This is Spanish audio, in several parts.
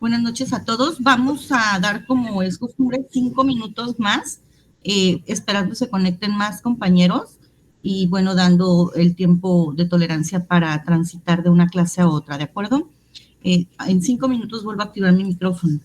Buenas noches a todos. Vamos a dar, como es costumbre, 5 minutos más, esperando se conecten más compañeros y, bueno, dando el tiempo de tolerancia para transitar de una clase a otra, ¿de acuerdo? En 5 minutos vuelvo a activar mi micrófono.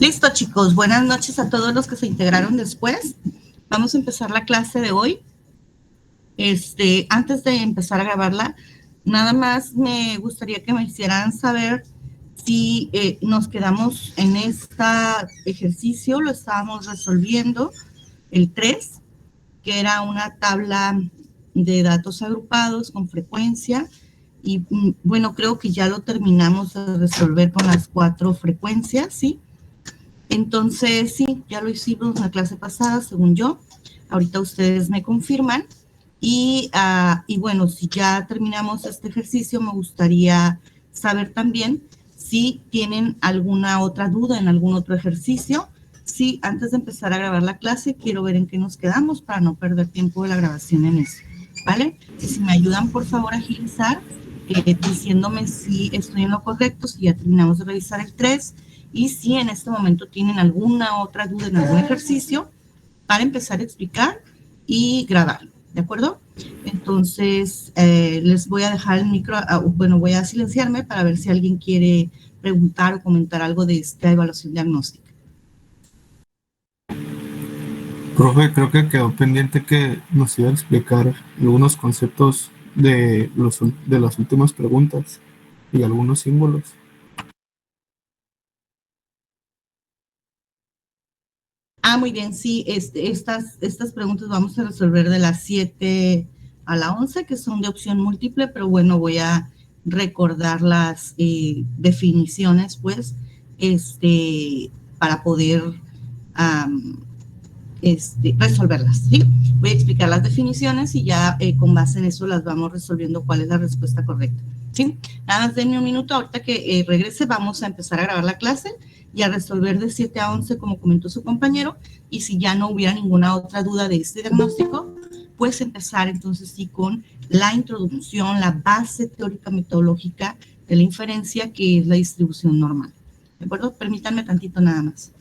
Listo, chicos. Buenas noches a todos los que se integraron después. Vamos a empezar la clase de hoy. Antes de empezar a grabarla, nada más me gustaría que me hicieran saber si nos quedamos en este ejercicio, lo estábamos resolviendo, el 3, que era una tabla de datos agrupados con frecuencia. Y bueno, creo que ya lo terminamos de resolver con las 4 frecuencias, ¿sí? Entonces, sí, ya lo hicimos en la clase pasada, según yo. Ahorita ustedes me confirman. Y bueno, si ya terminamos este ejercicio, me gustaría saber también si tienen alguna otra duda en algún otro ejercicio. Sí, antes de empezar a grabar la clase, quiero ver en qué nos quedamos para no perder tiempo de la grabación en eso, ¿vale? Si me ayudan, por favor, a agilizar, diciéndome si estoy en lo correcto, si ya terminamos de revisar el 3, y si en este momento tienen alguna otra duda en algún ejercicio, para empezar a explicar y grabar, ¿de acuerdo? Entonces, les voy a dejar el micro, bueno, voy a silenciarme para ver si alguien quiere preguntar o comentar algo de esta evaluación diagnóstica. Profe, creo que quedó pendiente que nos iba a explicar algunos conceptos de las últimas preguntas y algunos símbolos. Muy bien, sí, estas preguntas vamos a resolver de las 7 a la 11, que son de opción múltiple, pero bueno, voy a recordar las definiciones, pues, para poder resolverlas, ¿sí? Voy a explicar las definiciones y ya con base en eso las vamos resolviendo cuál es la respuesta correcta, ¿sí? Nada más denme un minuto, ahorita que regrese vamos a empezar a grabar la clase y a resolver de 7 a 11 como comentó su compañero, y si ya no hubiera ninguna otra duda de este diagnóstico, pues empezar entonces sí con la introducción, la base teórica metodológica de la inferencia, que es la distribución normal, ¿de acuerdo? Permítanme tantito nada más.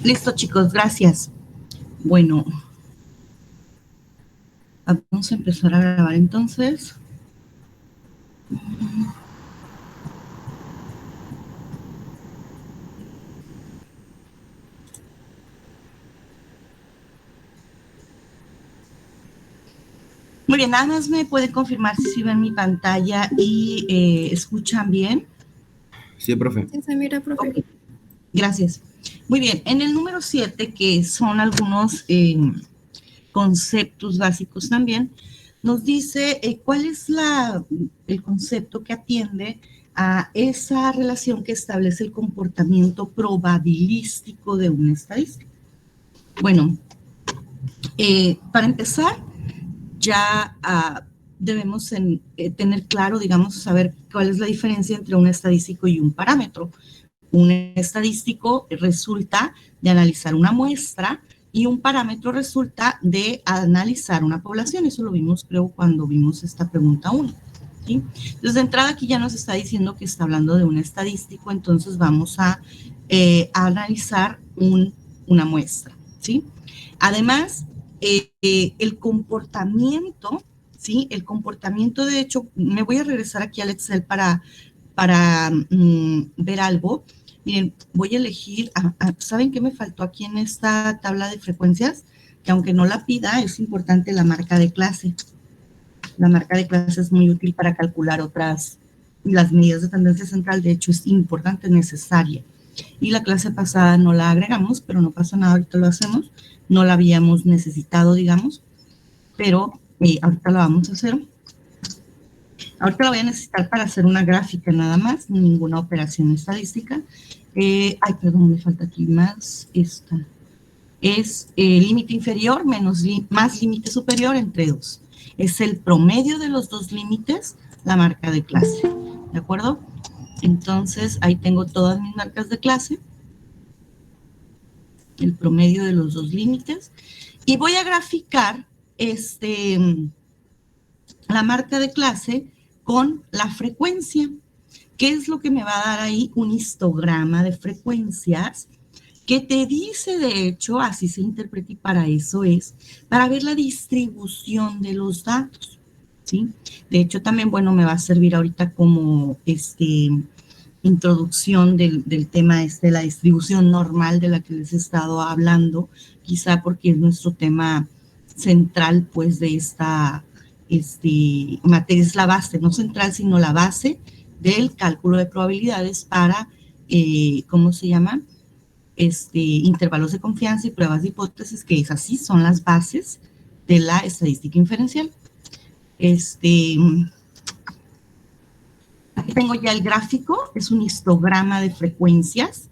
Listo, chicos, gracias. Bueno, vamos a empezar a grabar entonces. Muy bien, nada más me pueden confirmar si ven mi pantalla y escuchan bien. Sí, profe. Sí, se mira, profe. Okay. Gracias. Muy bien, en el número 7, que son algunos conceptos básicos también, nos dice cuál es el concepto que atiende a esa relación que establece el comportamiento probabilístico de una estadística. Bueno, para empezar, ya debemos tener claro, digamos, saber cuál es la diferencia entre un estadístico y un parámetro. Un estadístico resulta de analizar una muestra y un parámetro resulta de analizar una población. Eso lo vimos, creo, cuando vimos esta pregunta 1. ¿sí? Entonces, de entrada aquí ya nos está diciendo que está hablando de un estadístico, entonces vamos a analizar una muestra, ¿sí? Además, el comportamiento, ¿sí? El comportamiento, de hecho, me voy a regresar aquí al Excel para ver algo. Miren, voy a elegir, ¿saben qué me faltó aquí en esta tabla de frecuencias? Que aunque no la pida, es importante la marca de clase. La marca de clase es muy útil para calcular las medidas de tendencia central, de hecho es importante, necesaria. Y la clase pasada no la agregamos, pero no pasa nada, ahorita lo hacemos. No la habíamos necesitado, digamos, pero ahorita la vamos a hacer. Ahorita la voy a necesitar para hacer una gráfica nada más, ninguna operación estadística. Perdón, me falta aquí más esta. Es límite inferior más límite superior entre 2. Es el promedio de los dos límites, la marca de clase, ¿de acuerdo? Entonces, ahí tengo todas mis marcas de clase, el promedio de los dos límites, y voy a graficar la marca de clase con la frecuencia. ¿Qué es lo que me va a dar ahí? Un histograma de frecuencias que te dice, de hecho, así se interpreta y para eso es, para ver la distribución de los datos, ¿sí? De hecho, también, bueno, me va a servir ahorita como introducción del tema de la distribución normal de la que les he estado hablando, quizá porque es nuestro tema central, pues, de esta materia, es la base, no central, sino la base del cálculo de probabilidades para, ¿cómo se llama?, intervalos de confianza y pruebas de hipótesis, que es así, son las bases de la estadística inferencial. Aquí tengo ya el gráfico, es un histograma de frecuencias,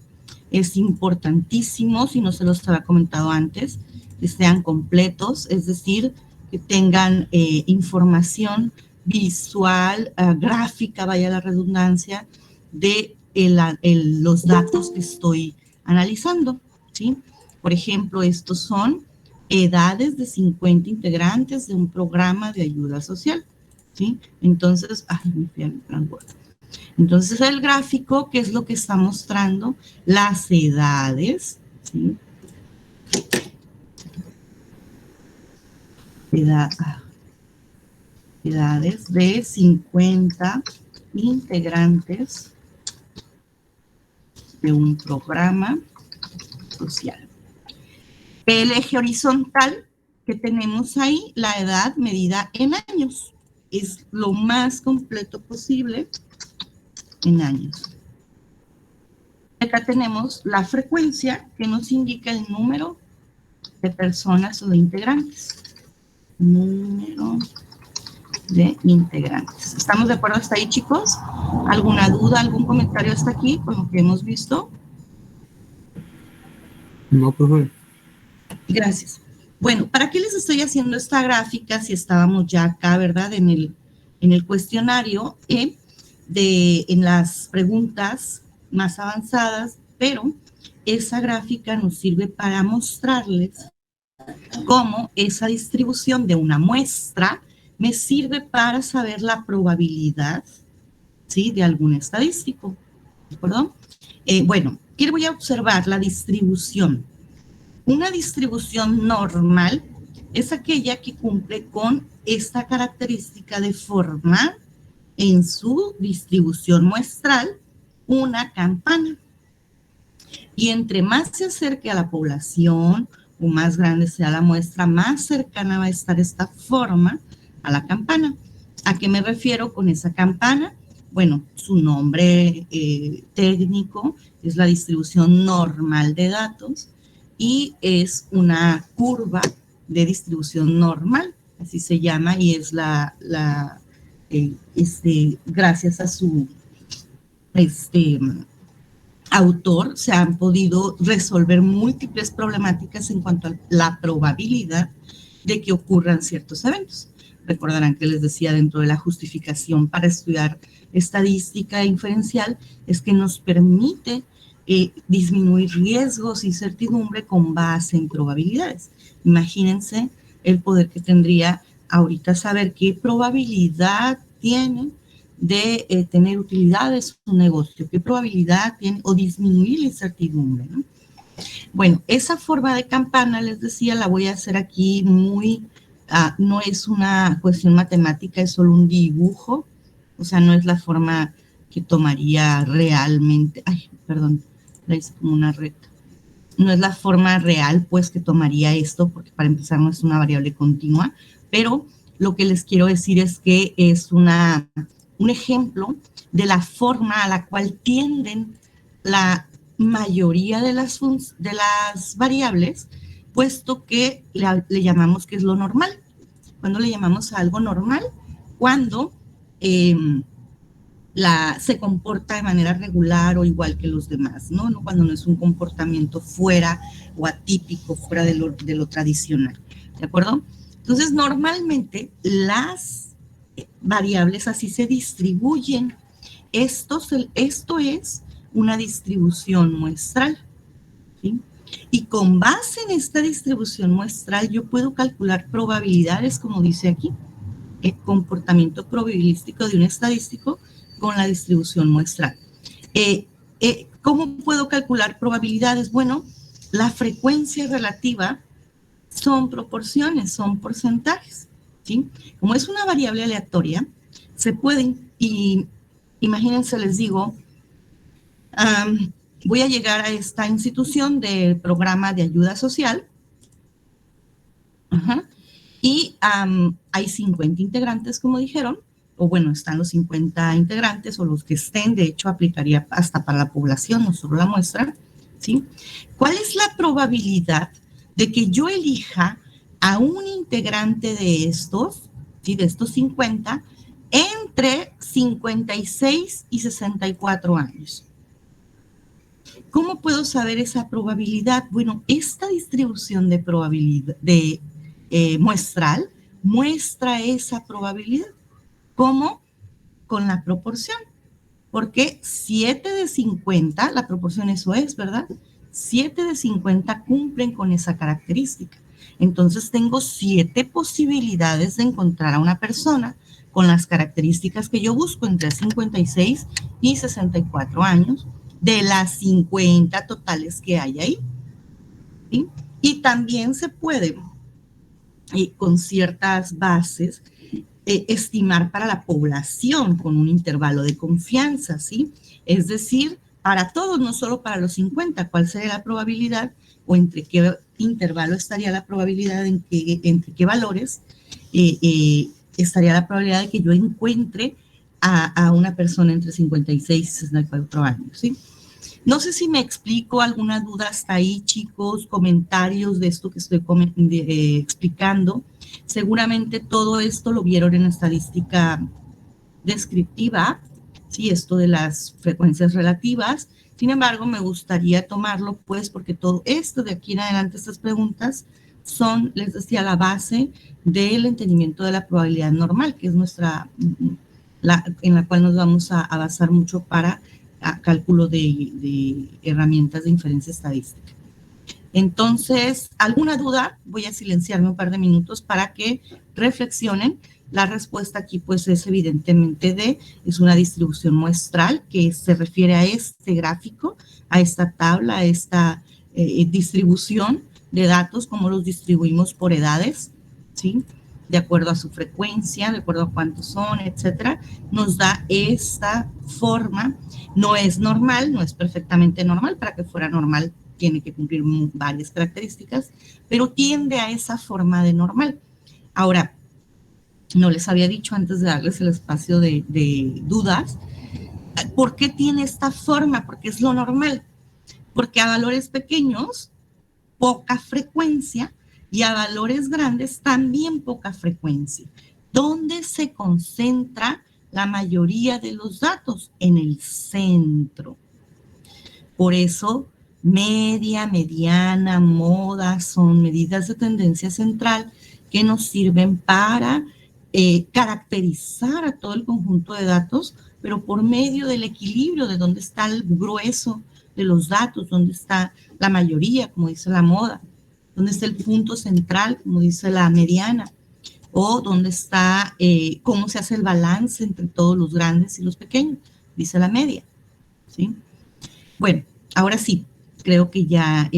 es importantísimo, si no se los había comentado antes, que sean completos, es decir, que tengan información visual, gráfica, vaya la redundancia, de los datos que estoy analizando, ¿sí? Por ejemplo, estos son edades de 50 integrantes de un programa de ayuda social, ¿sí? Entonces, me fui al plan Word. Entonces, el gráfico, ¿qué es lo que está mostrando? Las edades, ¿sí? Edades de 50 integrantes de un programa social. El eje horizontal que tenemos ahí, la edad medida en años, es lo más completo posible en años. Acá tenemos la frecuencia que nos indica el número de personas o de integrantes. Número de integrantes. ¿Estamos de acuerdo hasta ahí, chicos? ¿Alguna duda, algún comentario hasta aquí con lo que hemos visto? No, profe. Gracias. Bueno, ¿para qué les estoy haciendo esta gráfica si estábamos ya acá, verdad, en el cuestionario, en las preguntas más avanzadas? Pero esa gráfica nos sirve para mostrarles cómo esa distribución de una muestra me sirve para saber la probabilidad, ¿sí?, de algún estadístico, ¿de acuerdo? Bueno, aquí voy a observar la distribución. Una distribución normal es aquella que cumple con esta característica de formar en su distribución muestral una campana. Y entre más se acerque a la población o más grande sea la muestra, más cercana va a estar esta forma a la campana. ¿A qué me refiero con esa campana? Bueno, su nombre técnico es la distribución normal de datos y es una curva de distribución normal, así se llama, y es gracias a su autor se han podido resolver múltiples problemáticas en cuanto a la probabilidad de que ocurran ciertos eventos. Recordarán que les decía, dentro de la justificación para estudiar estadística inferencial es que nos permite disminuir riesgos y certidumbre con base en probabilidades. Imagínense el poder que tendría ahorita saber qué probabilidad tienen de tener utilidad de su negocio, qué probabilidad tiene, o disminuir la incertidumbre, ¿no? Bueno, esa forma de campana, les decía, la voy a hacer aquí muy, no es una cuestión matemática, es solo un dibujo, o sea, no es la forma que tomaría realmente, ay, perdón, la hice como una recta. No es la forma real, pues, que tomaría esto, porque para empezar no es una variable continua, pero lo que les quiero decir es que es un ejemplo de la forma a la cual tienden la mayoría de las variables, puesto que le llamamos que es lo normal. Cuando le llamamos a algo normal, cuando se comporta de manera regular o igual que los demás, ¿no? No cuando no es un comportamiento fuera o atípico, fuera de lo tradicional, ¿de acuerdo? Entonces, normalmente las variables así se distribuyen. Esto es una distribución muestral, ¿sí? Y con base en esta distribución muestral yo puedo calcular probabilidades, como dice aquí, el comportamiento probabilístico de un estadístico con la distribución muestral. ¿Cómo puedo calcular probabilidades? Bueno, la frecuencia relativa son proporciones, son porcentajes, ¿sí? Como es una variable aleatoria, se pueden, y imagínense, les digo, voy a llegar a esta institución de programa de ayuda social, y hay 50 integrantes, como dijeron, o bueno, están los 50 integrantes o los que estén, de hecho aplicaría hasta para la población, no solo la muestra, ¿sí? ¿Cuál es la probabilidad de que yo elija a un integrante de estos, ¿sí? De estos 50, entre 56 y 64 años? ¿Cómo puedo saber esa probabilidad? Bueno, esta distribución de probabilidad, muestral, muestra esa probabilidad. ¿Cómo? Con la proporción. Porque 7 de 50, la proporción eso es, ¿verdad? 7 de 50 cumplen con esa característica. Entonces tengo 7 posibilidades de encontrar a una persona con las características que yo busco entre 56 y 64 años, de las 50 totales que hay ahí, ¿sí? Y también se puede, con ciertas bases, estimar para la población con un intervalo de confianza, ¿sí? Es decir, para todos, no solo para los 50, ¿cuál sería la probabilidad o entre qué intervalo estaría la probabilidad, entre qué valores estaría la probabilidad de que yo encuentre a una persona entre 56 y 64 años, ¿sí? No sé si me explico, alguna duda hasta ahí, chicos, comentarios de esto que estoy explicando. Seguramente todo esto lo vieron en estadística descriptiva, sí, esto de las frecuencias relativas. Sin embargo, me gustaría tomarlo, pues, porque todo esto de aquí en adelante, estas preguntas son, les decía, la base del entendimiento de la probabilidad normal, que es en la cual nos vamos a basar mucho para cálculo de herramientas de inferencia estadística. Entonces, ¿alguna duda? Voy a silenciarme un par de minutos para que reflexionen. La respuesta aquí, pues, es evidentemente es una distribución muestral que se refiere a este gráfico, a esta tabla, a esta distribución de datos, como los distribuimos por edades, ¿sí? De acuerdo a su frecuencia, de acuerdo a cuántos son, etcétera, nos da esta forma. No es normal, no es perfectamente normal. Para que fuera normal tiene que cumplir varias características, pero tiende a esa forma de normal. Ahora, no les había dicho antes de darles el espacio de dudas, ¿por qué tiene esta forma? Porque es lo normal. Porque a valores pequeños, poca frecuencia, y a valores grandes también poca frecuencia. ¿Dónde se concentra la mayoría de los datos? En el centro. Por eso, media, mediana, moda son medidas de tendencia central que nos sirven para caracterizar a todo el conjunto de datos, pero por medio del equilibrio de dónde está el grueso de los datos, dónde está la mayoría, como dice la moda, dónde está el punto central, como dice la mediana, o dónde está, cómo se hace el balance entre todos los grandes y los pequeños, dice la media, ¿sí? Bueno, ahora sí, creo que ya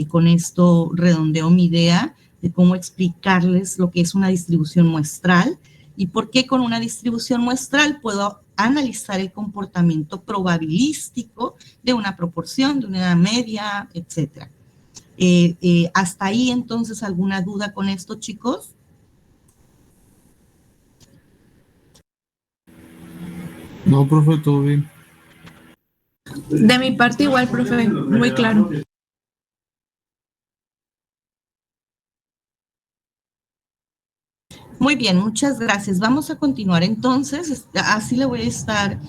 con esto redondeo mi idea de cómo explicarles lo que es una distribución muestral y por qué con una distribución muestral puedo analizar el comportamiento probabilístico de una proporción, de una media, etcétera. Hasta ahí, entonces, ¿alguna duda con esto, chicos? No, profe, todo bien. De mi parte igual, profe, muy claro. Muy bien, muchas gracias. Vamos a continuar entonces. Así le voy a estar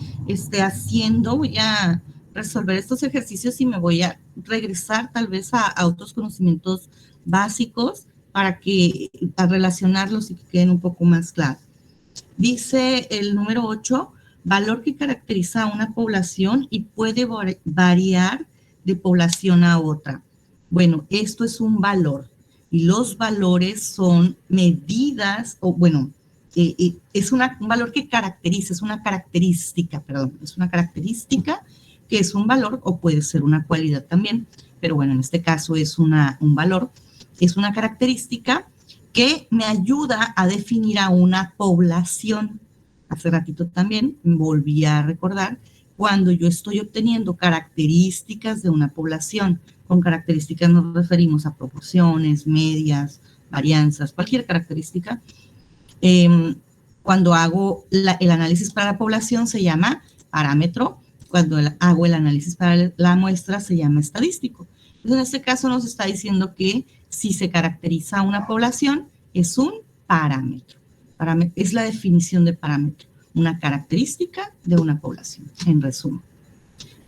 haciendo. Voy a resolver estos ejercicios y me voy a regresar tal vez a otros conocimientos básicos a relacionarlos y que queden un poco más claros. Dice el número 8, valor que caracteriza a una población y puede variar de población a otra. Bueno, esto es un valor y los valores son medidas, o bueno, es un valor que caracteriza, es una característica, perdón, es una característica que es un valor o puede ser una cualidad también, pero bueno, en este caso es un valor, es una característica que me ayuda a definir a una población. Hace ratito también volví a recordar cuando yo estoy obteniendo características de una población. Con características nos referimos a proporciones, medias, varianzas, cualquier característica. Cuando hago el análisis para la población se llama parámetro, cuando hago el análisis para la muestra se llama estadístico. Entonces, en este caso nos está diciendo que si se caracteriza una población, es un parámetro. Es la definición de parámetro, una característica de una población, en resumen.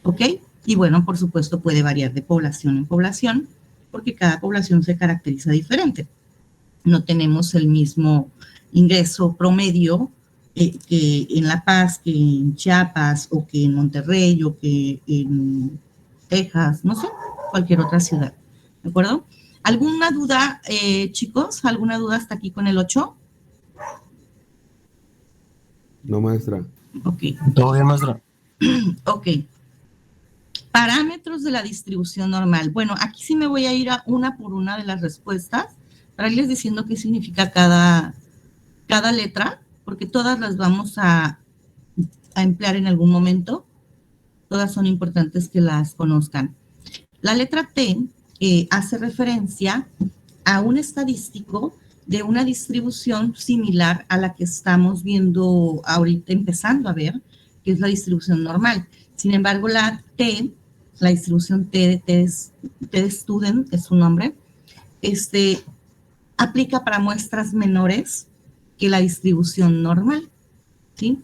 ¿Ok? Y bueno, por supuesto, puede variar de población en población, porque cada población se caracteriza diferente. No tenemos el mismo ingreso promedio que en La Paz, que en Chiapas, o que en Monterrey, o que en Texas, no sé, cualquier otra ciudad. ¿De acuerdo? ¿Alguna duda, chicos? ¿Alguna duda hasta aquí con el 8? No, maestra. Ok. Todo bien, maestra. Ok. Parámetros de la distribución normal. Bueno, aquí sí me voy a ir a una por una de las respuestas para irles diciendo qué significa cada letra, porque todas las vamos a emplear en algún momento. Todas son importantes que las conozcan. La letra T hace referencia a un estadístico de una distribución similar a la que estamos viendo ahorita, empezando a ver, que es la distribución normal. Sin embargo, la T, la distribución T de student, es su nombre, aplica para muestras menores que la distribución normal, ¿sí?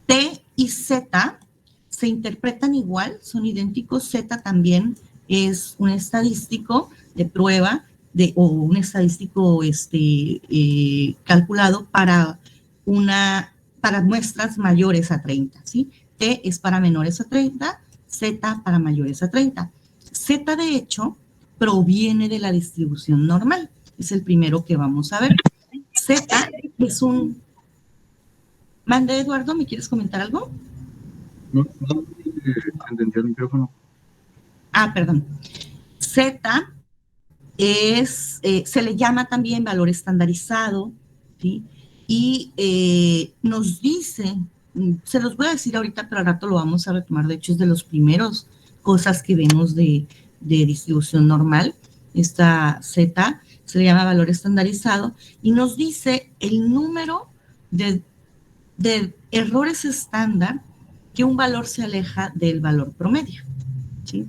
T y Z se interpretan igual, son idénticos. Z también es un estadístico de prueba o un estadístico calculado para muestras mayores a 30, ¿sí? T es para menores a 30, Z para mayores a 30. Z, de hecho, proviene de la distribución normal. Es el primero que vamos a ver. Z es un... Mande, Eduardo, ¿me quieres comentar algo? No entendió el micrófono. Perdón. Z se le llama también valor estandarizado, ¿sí? Y nos dice, se los voy a decir ahorita, pero al rato lo vamos a retomar. De hecho, es de los primeros cosas que vemos de distribución normal. Esta Z se le llama valor estandarizado y nos dice el número de errores estándar que un valor se aleja del valor promedio, ¿sí?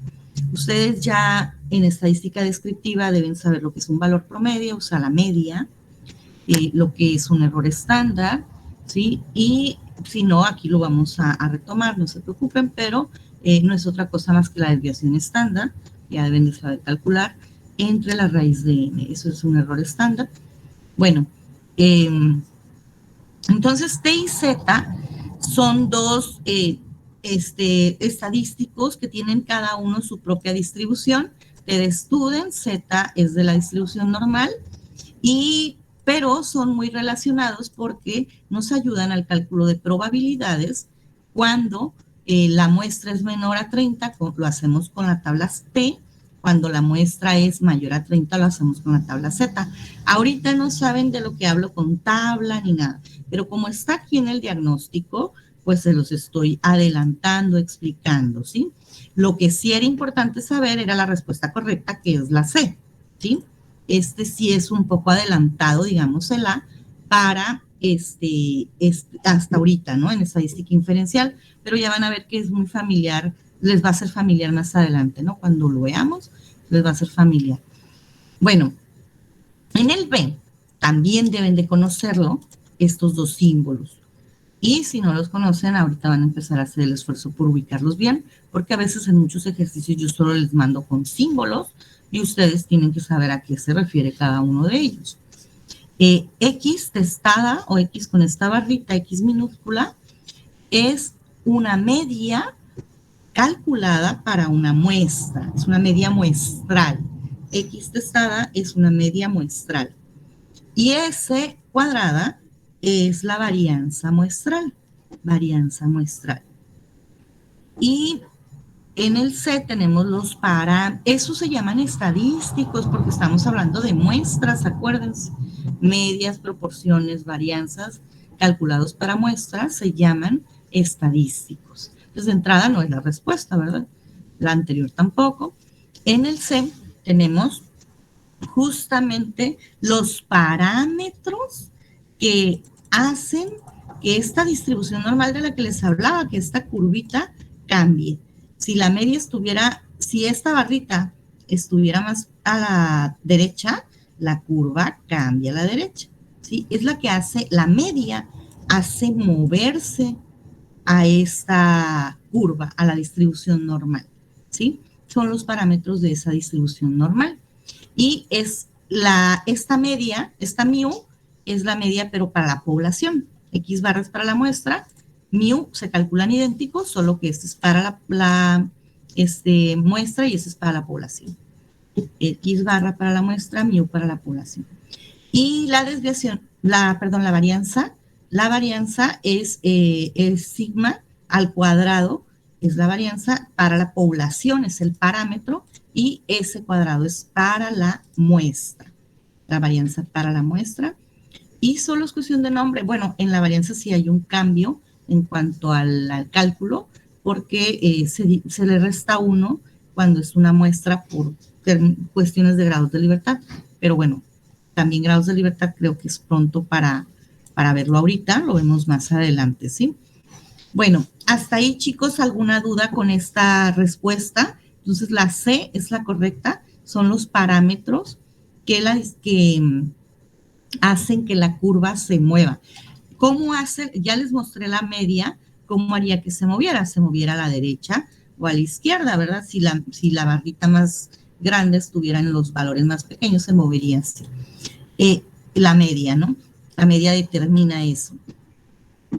Ustedes ya en estadística descriptiva deben saber lo que es un valor promedio, o sea, la media, lo que es un error estándar, ¿sí? Y si no, aquí lo vamos a retomar, no se preocupen, pero no es otra cosa más que la desviación estándar, ya deben de saber calcular, entre la raíz de n, eso es un error estándar. Bueno, entonces T y Z son dos estadísticos que tienen cada uno su propia distribución. T de student, Z es de la distribución normal y pero son muy relacionados porque nos ayudan al cálculo de probabilidades cuando la muestra es menor a 30, lo hacemos con la tabla T, cuando la muestra es mayor a 30 lo hacemos con la tabla Z. Ahorita no saben de lo que hablo con tabla ni nada, pero como está aquí en el diagnóstico, pues se los estoy adelantando, explicando, ¿sí? Lo que sí era importante saber era la respuesta correcta, que es la C, ¿sí? Este sí es un poco adelantado, digamos, el A, para hasta ahorita, ¿no? En estadística inferencial, pero ya van a ver que es muy familiar, les va a ser familiar más adelante, ¿no? Cuando lo veamos, les va a ser familiar. Bueno, en el B también deben de conocerlo, estos dos símbolos. Y si no los conocen, ahorita van a empezar a hacer el esfuerzo por ubicarlos bien, porque a veces en muchos ejercicios yo solo les mando con símbolos y ustedes tienen que saber a qué se refiere cada uno de ellos. X testada o X con esta barrita, X minúscula, es una media calculada para una muestra, es una media muestral. X testada es una media muestral. Y S cuadrada es la varianza muestral, varianza muestral. Y en el C tenemos los esos se llaman estadísticos porque estamos hablando de muestras, acuérdense, medias, proporciones, varianzas calculados para muestras se llaman estadísticos. Entonces, de entrada no es la respuesta, ¿verdad? La anterior tampoco. En el C tenemos justamente los parámetros que hacen que esta distribución normal de la que les hablaba, que esta curvita cambie. Si la media estuviera, si esta barrita estuviera más a la derecha, la curva cambia a la derecha, ¿sí? Es la que hace, la media hace moverse a esta curva, a la distribución normal, ¿sí? Son los parámetros de esa distribución normal. Y es esta media, esta mu, es la media pero para la población. X barras para la muestra, mu se calculan idénticos, solo que este es para la muestra y este es para la población. X barra para la muestra, mu para la población. Y la desviación, la varianza es el sigma al cuadrado, es la varianza para la población, es el parámetro, y ese cuadrado es para la muestra, la varianza para la muestra. Y solo es cuestión de nombre. Bueno, en la varianza sí hay un cambio en cuanto al cálculo, porque se le resta 1 cuando es una muestra por cuestiones de grados de libertad. Pero bueno, también grados de libertad creo que es pronto para verlo ahorita, lo vemos más adelante, ¿sí? Bueno, hasta ahí, chicos, ¿alguna duda con esta respuesta? Entonces, la C es la correcta, son los parámetros que hacen que la curva se mueva. ¿Cómo hace? Ya les mostré la media, ¿cómo haría que se moviera? Se moviera a la derecha o a la izquierda, ¿verdad? Si la barrita más grande estuviera en los valores más pequeños, se movería así. La media, ¿no? La media determina eso.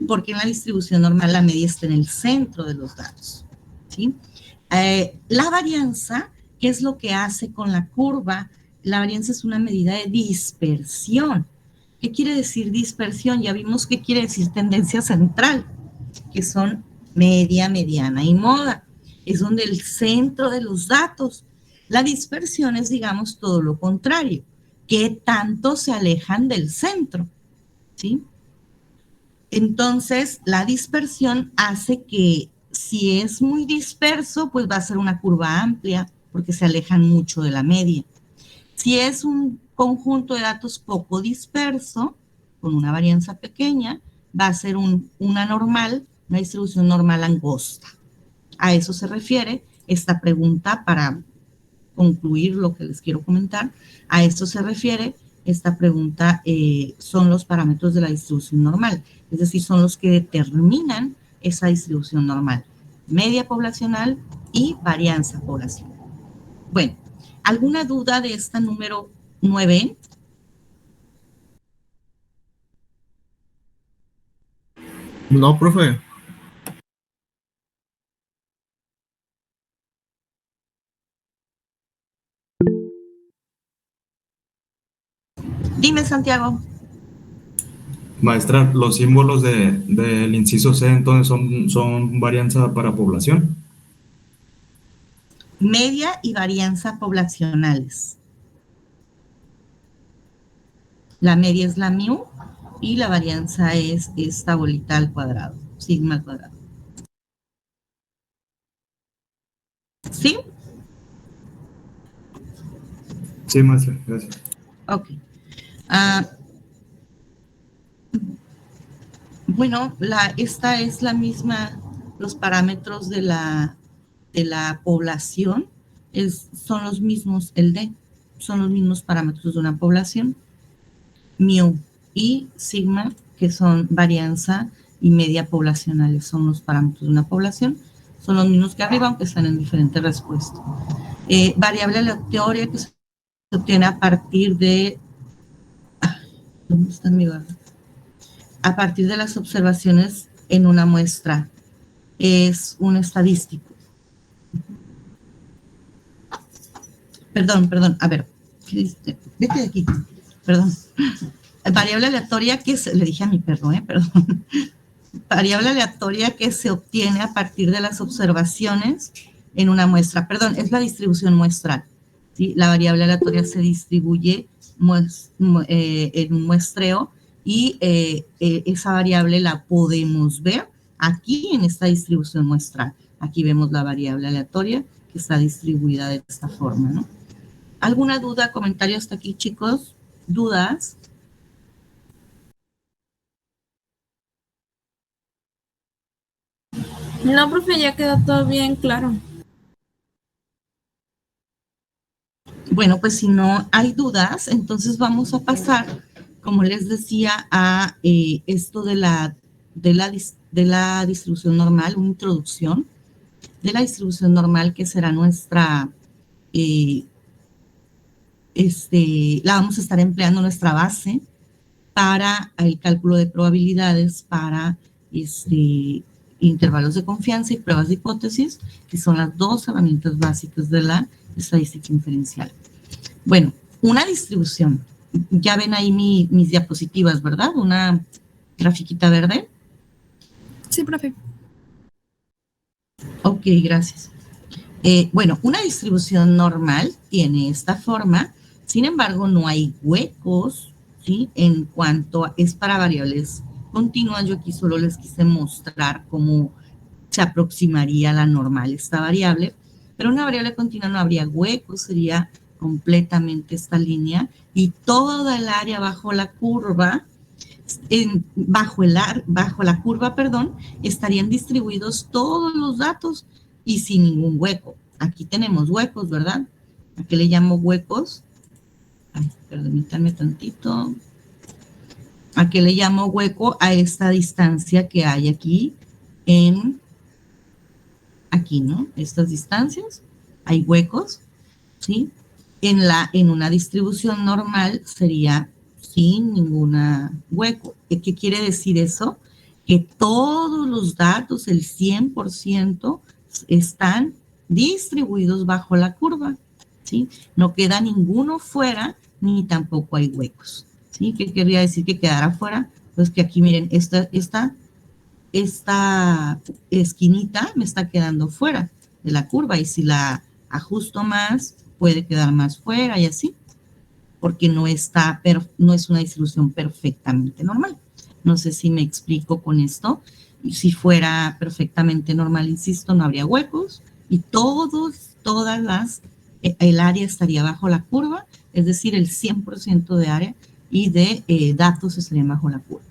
Porque en la distribución normal la media está en el centro de los datos, ¿sí? La varianza, ¿qué es lo que hace con la curva? La varianza es una medida de dispersión. ¿Qué quiere decir dispersión? Ya vimos qué quiere decir tendencia central, que son media, mediana y moda. Es donde el centro de los datos. La dispersión es, digamos, todo lo contrario. ¿Qué tanto se alejan del centro? ¿Sí? Entonces, la dispersión hace que si es muy disperso, pues va a ser una curva amplia porque se alejan mucho de la media. Si es un conjunto de datos poco disperso, con una varianza pequeña, va a ser una normal, una distribución normal angosta. A eso se refiere esta pregunta para concluir lo que les quiero comentar. A esto se refiere esta pregunta, son los parámetros de la distribución normal, es decir, son los que determinan esa distribución normal, media poblacional y varianza poblacional. Bueno, ¿alguna duda de esta número 9? No, profe. Dime, Santiago. Maestra, los símbolos del inciso C entonces son varianza para población. Media y varianza poblacionales. La media es la mu y la varianza es esta bolita al cuadrado, sigma al cuadrado. ¿Sí? Sí, maestra, gracias. Ok. Bueno, esta es la misma, los parámetros de la población son los mismos, son los mismos parámetros de una población, mu y sigma, que son varianza y media poblacionales, son los parámetros de una población, son los mismos que arriba, aunque están en diferentes respuestas. Variable aleatoria que se obtiene a partir de... ¿Dónde está mi barra? A partir de las observaciones en una muestra. Es un estadístico. Perdón, a ver, vete de aquí, perdón. Variable aleatoria que le dije a mi perro, perdón. Variable aleatoria que se obtiene a partir de las observaciones en una muestra. Perdón, es la distribución muestral. ¿Sí? La variable aleatoria se distribuye en un muestreo y esa variable la podemos ver aquí en esta distribución muestral. Aquí vemos la variable aleatoria que está distribuida de esta forma, ¿no? ¿Alguna duda, comentario hasta aquí, chicos? ¿Dudas? No, profe, ya quedó todo bien claro. Bueno, pues si no hay dudas, entonces vamos a pasar, como les decía, a esto de la distribución normal, una introducción de la distribución normal que será nuestra, la vamos a estar empleando nuestra base para el cálculo de probabilidades, para intervalos de confianza y pruebas de hipótesis, que son las dos herramientas básicas de la estadística inferencial. Bueno, una distribución. Ya ven ahí mis diapositivas, ¿verdad? Una grafiquita verde. Sí, profe. Ok, gracias. Bueno, una distribución normal tiene esta forma, sin embargo, no hay huecos, ¿sí? En cuanto es para variables continuas, yo aquí solo les quise mostrar cómo se aproximaría a la normal esta variable, pero una variable continua no habría huecos, sería completamente esta línea y toda el área bajo la curva, bajo la curva, estarían distribuidos todos los datos y sin ningún hueco. Aquí tenemos huecos, ¿verdad? ¿A qué le llamo huecos? Ay, permítanme tantito. ¿A qué le llamo hueco? A esta distancia que hay aquí aquí, ¿no? Estas distancias, hay huecos, ¿sí? En una distribución normal sería sin ninguna hueco. ¿Qué quiere decir eso? Que todos los datos, el 100%, están distribuidos bajo la curva, ¿sí? No queda ninguno fuera, ni tampoco hay huecos, ¿sí? ¿Qué querría decir que quedara fuera? Pues que aquí, miren, esta esquinita me está quedando fuera de la curva y si la ajusto más, puede quedar más fuera y así, porque no es una distribución perfectamente normal. No sé si me explico con esto. Si fuera perfectamente normal, insisto, no habría huecos y el área estaría bajo la curva, es decir, el 100% de área y de datos estarían bajo la curva.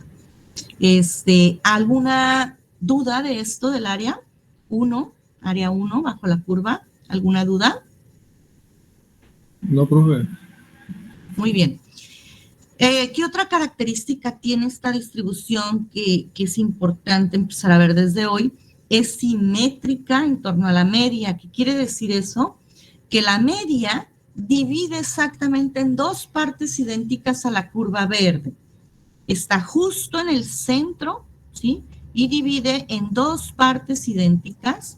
¿Alguna duda de esto del área 1, área 1 bajo la curva? ¿Alguna duda? No, profe. Muy bien. ¿Qué otra característica tiene esta distribución que es importante empezar a ver desde hoy? Es simétrica en torno a la media. ¿Qué quiere decir eso? Que la media divide exactamente en dos partes idénticas a la curva verde. Está justo en el centro, ¿sí? Y divide en dos partes idénticas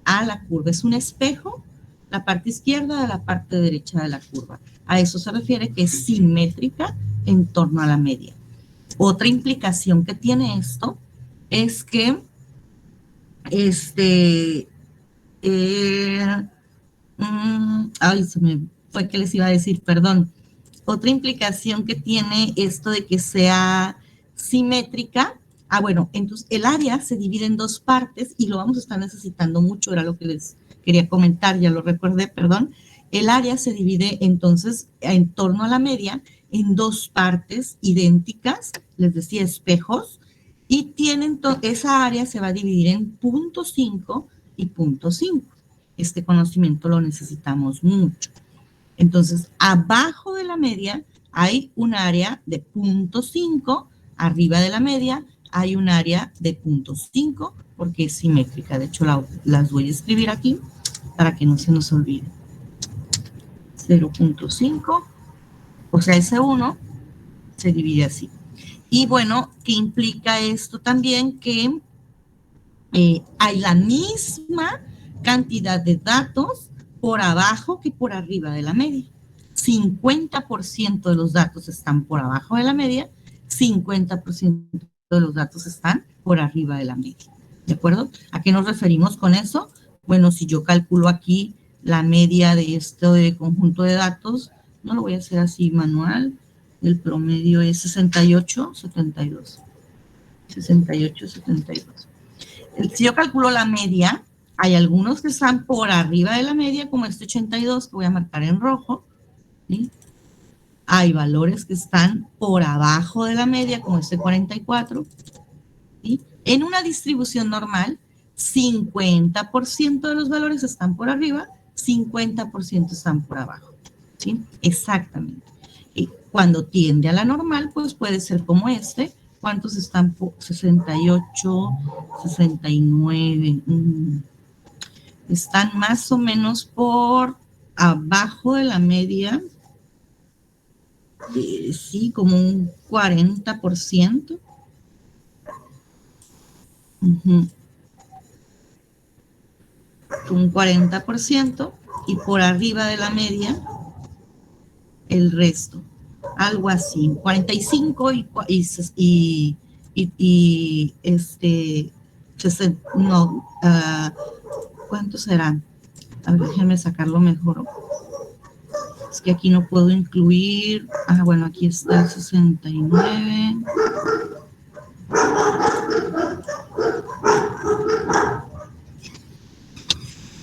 a la curva. Es un espejo, la parte izquierda de la parte derecha de la curva. A eso se refiere que es simétrica en torno a la media. Otra implicación que tiene esto es que ay, se me fue que les iba a decir, perdón. Otra implicación que tiene esto de que sea simétrica, bueno, entonces el área se divide en dos partes y lo vamos a estar necesitando mucho, era lo que les quería comentar, ya lo recordé, perdón. El área se divide entonces en torno a la media en dos partes idénticas, les decía espejos, y tienen esa área se va a dividir en punto 5 y punto 5. Este conocimiento lo necesitamos mucho. Entonces, abajo de la media hay un área de punto 5, arriba de la media hay un área de punto 5, porque es simétrica. De hecho, las voy a escribir aquí para que no se nos olvide. 0.5, o sea, ese 1 se divide así. Y bueno, ¿qué implica esto también? Que hay la misma cantidad de datos por abajo que por arriba de la media. 50% de los datos están por abajo de la media, 50% de los datos están por arriba de la media. ¿De acuerdo? ¿A qué nos referimos con eso? Bueno, si yo calculo aquí la media de este conjunto de datos, no lo voy a hacer así manual, el promedio es 68, 72. 68, 72. Si yo calculo la media, hay algunos que están por arriba de la media, como este 82, que voy a marcar en rojo, ¿sí? Hay valores que están por abajo de la media, como este 44, ¿sí? En una distribución normal, 50% de los valores están por arriba, 50% están por abajo, ¿sí? Exactamente. Y cuando tiende a la normal, pues puede ser como este. ¿Cuántos están por 68, 69? Están más o menos por abajo de la media, sí, como un 40%. Un 40%, y por arriba de la media, el resto. Algo así, 45 no, ¿cuántos serán? A ver, déjenme sacarlo mejor. Es que aquí no puedo incluir. Bueno, aquí está el 69.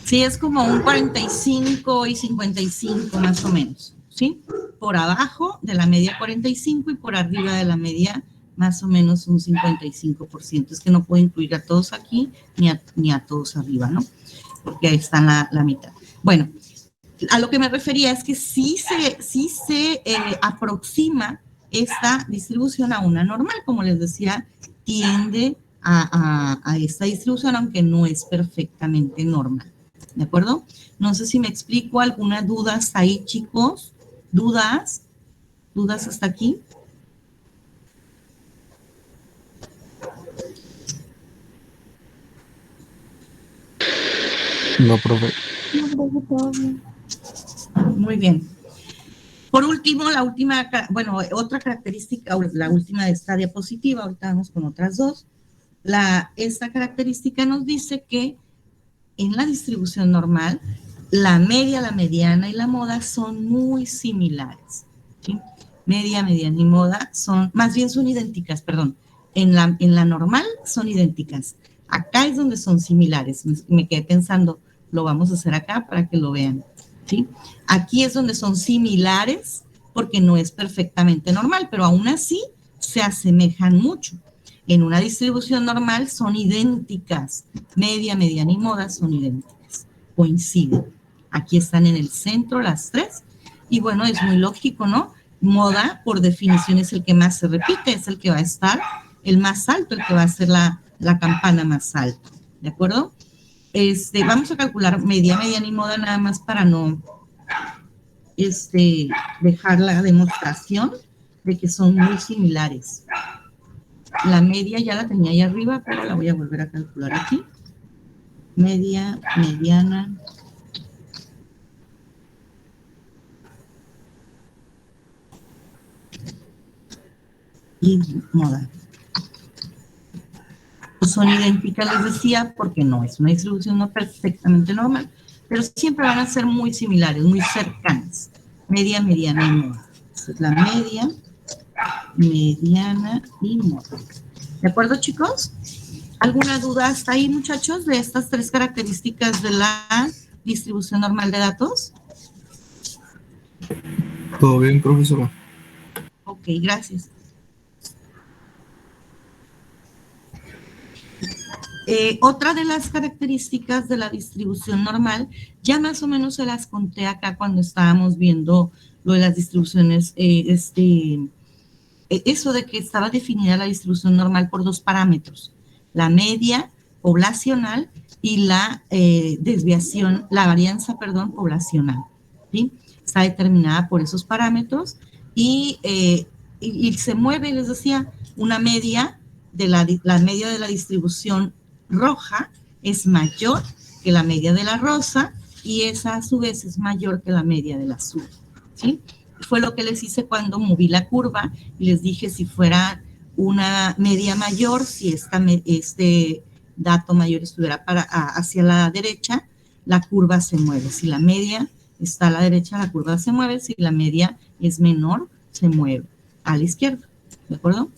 Sí, es como un 45 y 55 más o menos, ¿sí? Por abajo de la media 45 y por arriba de la media más o menos un 55%. Es que no puedo incluir a todos aquí ni a todos arriba, ¿no? Porque ahí están la mitad. Bueno, a lo que me refería es que sí se aproxima esta distribución a una normal, como les decía, tiende a esta distribución, aunque no es perfectamente normal. ¿De acuerdo? No sé si me explico. ¿Alguna duda hasta ahí, chicos? ¿Dudas? ¿Dudas hasta aquí? No, profe. Muy bien. Por último, otra característica, la última de esta diapositiva, ahorita vamos con otras dos. Esta característica nos dice que en la distribución normal, la media, la mediana y la moda son muy similares, ¿sí? Media, mediana y moda son idénticas, perdón. En la normal son idénticas. Acá es donde son similares. Me quedé pensando, lo vamos a hacer acá para que lo vean, ¿sí? Aquí es donde son similares porque no es perfectamente normal, pero aún así se asemejan mucho. En una distribución normal son idénticas. Media, mediana y moda son idénticas. Coinciden. Aquí están en el centro las tres. Y bueno, es muy lógico, ¿no? Moda, por definición, es el que más se repite, es el que va a estar el más alto, el que va a ser la campana más alta. ¿De acuerdo? Vamos a calcular media, mediana y moda nada más para no dejar la demostración de que son muy similares. La media ya la tenía ahí arriba, pero la voy a volver a calcular aquí. Media, mediana. y modal. Son idénticas, les decía, porque no es una distribución no perfectamente normal, pero siempre van a ser muy similares, muy cercanas. Media, mediana y modal. Esta es la media, mediana y modal. ¿De acuerdo, chicos? ¿Alguna duda hasta ahí, muchachos, de estas tres características de la distribución normal de datos? Todo bien, profesora. Ok, gracias. Otra de las características de la distribución normal, ya más o menos se las conté acá cuando estábamos viendo lo de las distribuciones, eso de que estaba definida la distribución normal por dos parámetros, la media poblacional y la desviación, la varianza, perdón, poblacional, ¿sí? Está determinada por esos parámetros y se mueve, les decía, una media de la media de la distribución roja es mayor que la media de la rosa y esa a su vez es mayor que la media del azul, ¿sí? Fue lo que les hice cuando moví la curva y les dije si fuera una media mayor, si este dato mayor estuviera hacia la derecha, la curva se mueve. Si la media está a la derecha, la curva se mueve. Si la media es menor, se mueve a la izquierda. ¿De acuerdo?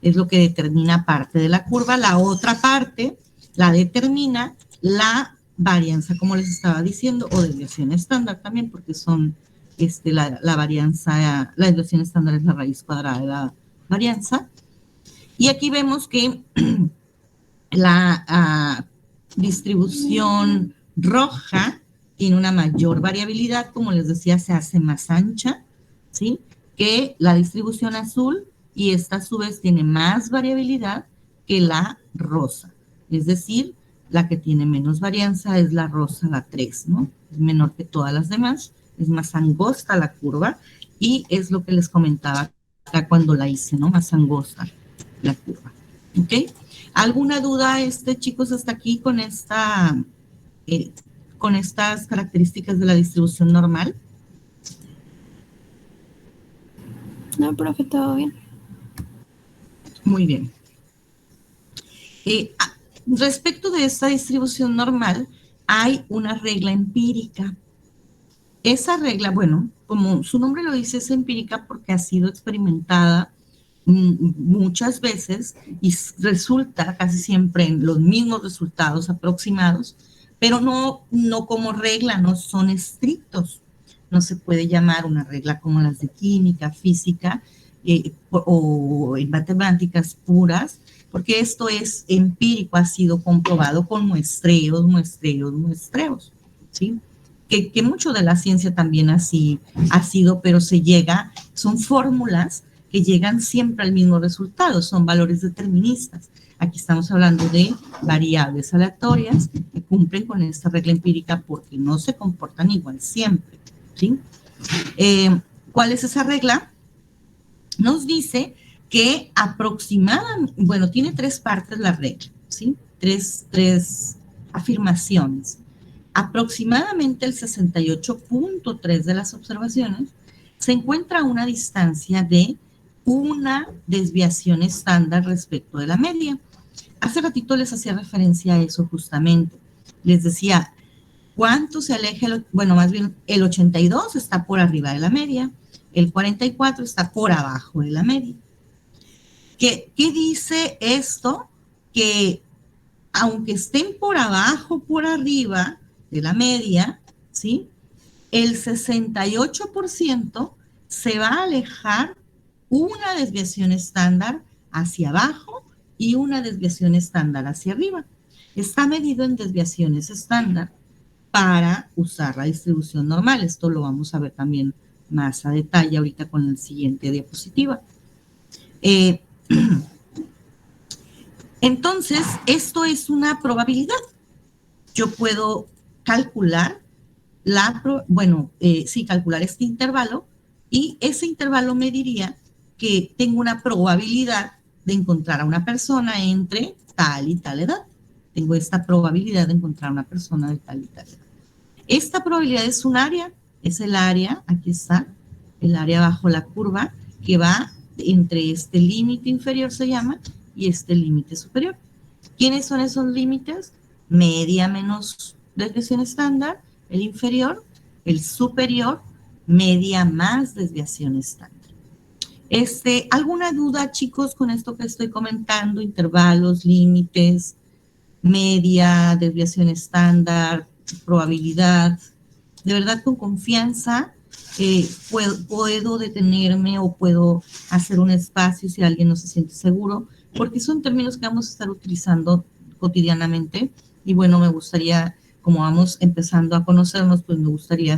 Es lo que determina parte de la curva. La otra parte la determina la varianza, como les estaba diciendo, o desviación estándar también, porque son la varianza, la desviación estándar es la raíz cuadrada de la varianza. Y aquí vemos que la distribución roja tiene una mayor variabilidad, como les decía, se hace más ancha, ¿sí? Que la distribución azul, y esta a su vez tiene más variabilidad que la rosa. Es decir, la que tiene menos varianza es la rosa, la 3, ¿no? Es menor que todas las demás, es más angosta la curva, y es lo que les comentaba acá cuando la hice, ¿no? Más angosta la curva. ¿Ok? ¿Alguna duda, chicos, hasta aquí con estas características de la distribución normal? No, profe, todo bien. Muy bien. Respecto de esta distribución normal, hay una regla empírica. Esa regla, bueno, como su nombre lo dice, es empírica porque ha sido experimentada muchas veces y resulta casi siempre en los mismos resultados aproximados, pero no como regla, no son estrictos. No se puede llamar una regla como las de química, física o en matemáticas puras, porque esto es empírico, ha sido comprobado con muestreos, ¿sí? Que mucho de la ciencia también así ha sido, pero son fórmulas que llegan siempre al mismo resultado, son valores deterministas. Aquí estamos hablando de variables aleatorias que cumplen con esta regla empírica porque no se comportan igual siempre, ¿sí? ¿Cuál es esa regla? Nos dice que aproximadamente, bueno, tiene tres partes la regla, ¿sí? Tres afirmaciones. Aproximadamente el 68.3 de las observaciones se encuentra a una distancia de una desviación estándar respecto de la media. Hace ratito les hacía referencia a eso justamente. Les decía, ¿cuánto se aleja? Bueno, más bien el 82 está por arriba de la media, el 44 está por abajo de la media. ¿Qué dice esto? Que aunque estén por abajo, por arriba de la media, ¿sí? El 68% se va a alejar una desviación estándar hacia abajo y una desviación estándar hacia arriba. Está medido en desviaciones estándar para usar la distribución normal. Esto lo vamos a ver también más a detalle ahorita con la siguiente diapositiva. Entonces, esto es una probabilidad. Yo puedo calcular calcular este intervalo y ese intervalo me diría que tengo una probabilidad de encontrar a una persona entre tal y tal edad. Tengo esta probabilidad de encontrar a una persona de tal y tal edad. Esta probabilidad es un área, es el área, aquí está, el área bajo la curva, que va entre este límite inferior se llama y este límite superior. ¿Quiénes son esos límites? Media menos desviación estándar, el inferior, el superior, media más desviación estándar. ¿Alguna duda, chicos, con esto que estoy comentando? Intervalos, límites, media, desviación estándar, probabilidad. De verdad, con confianza, puedo detenerme o puedo hacer un espacio si alguien no se siente seguro, porque son términos que vamos a estar utilizando cotidianamente. Y bueno, me gustaría, como vamos empezando a conocernos, pues me gustaría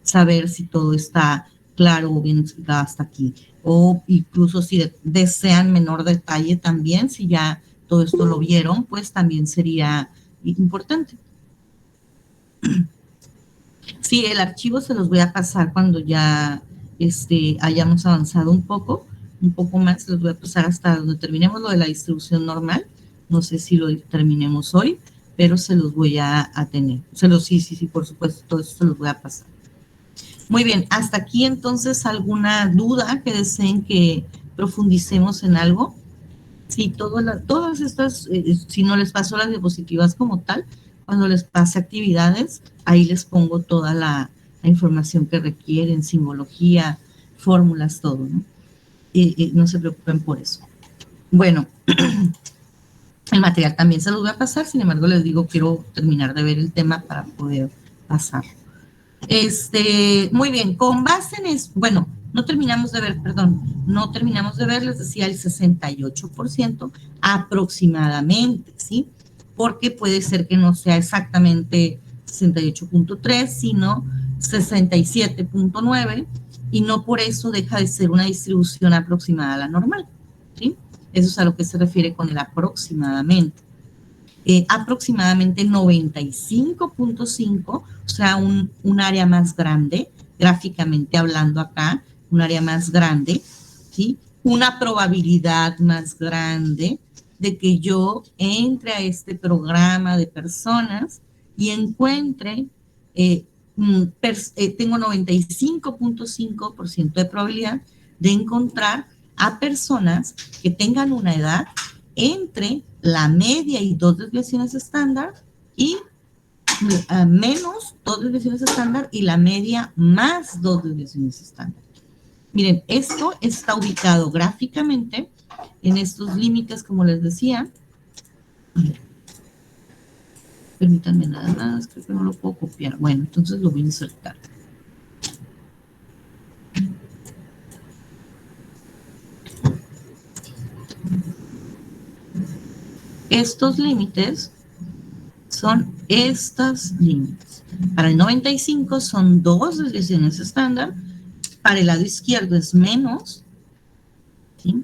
saber si todo está claro o bien explicado hasta aquí. O incluso si desean menor detalle también, si ya todo esto lo vieron, pues también sería importante. Sí, el archivo se los voy a pasar cuando ya hayamos avanzado un poco más, se los voy a pasar hasta donde terminemos lo de la distribución normal. No sé si lo terminemos hoy, pero se los voy a tener. Sí, por supuesto, todo eso se los voy a pasar. Muy bien, hasta aquí entonces, ¿alguna duda que deseen que profundicemos en algo? Sí, todas estas, si no les paso las diapositivas como tal, cuando les pase actividades, ahí les pongo toda la información que requieren, simbología, fórmulas, todo, ¿no? No se preocupen por eso. Bueno, el material también se los voy a pasar, sin embargo, les digo, quiero terminar de ver el tema para poder pasar. Muy bien, con base en eso, bueno, no terminamos de ver, les decía el 68% aproximadamente, ¿sí? Porque puede ser que no sea exactamente 68.3, sino 67.9, y no por eso deja de ser una distribución aproximada a la normal, ¿sí? Eso es a lo que se refiere con el aproximadamente. Aproximadamente 95.5, o sea, un área más grande, gráficamente hablando acá, un área más grande, ¿sí? Una probabilidad más grande de que yo entre a este programa de personas y encuentre, tengo 95.5% de probabilidad de encontrar a personas que tengan una edad entre la media y 2 desviaciones estándar y menos 2 desviaciones estándar y la media más 2 desviaciones estándar. Miren, esto está ubicado gráficamente en estos límites, como les decía. A ver, permítanme nada más, creo que no lo puedo copiar. Bueno, entonces lo voy a insertar. Estos límites son estos límites. Para el 95 son 2 desviaciones estándar, para el lado izquierdo es menos, ¿sí?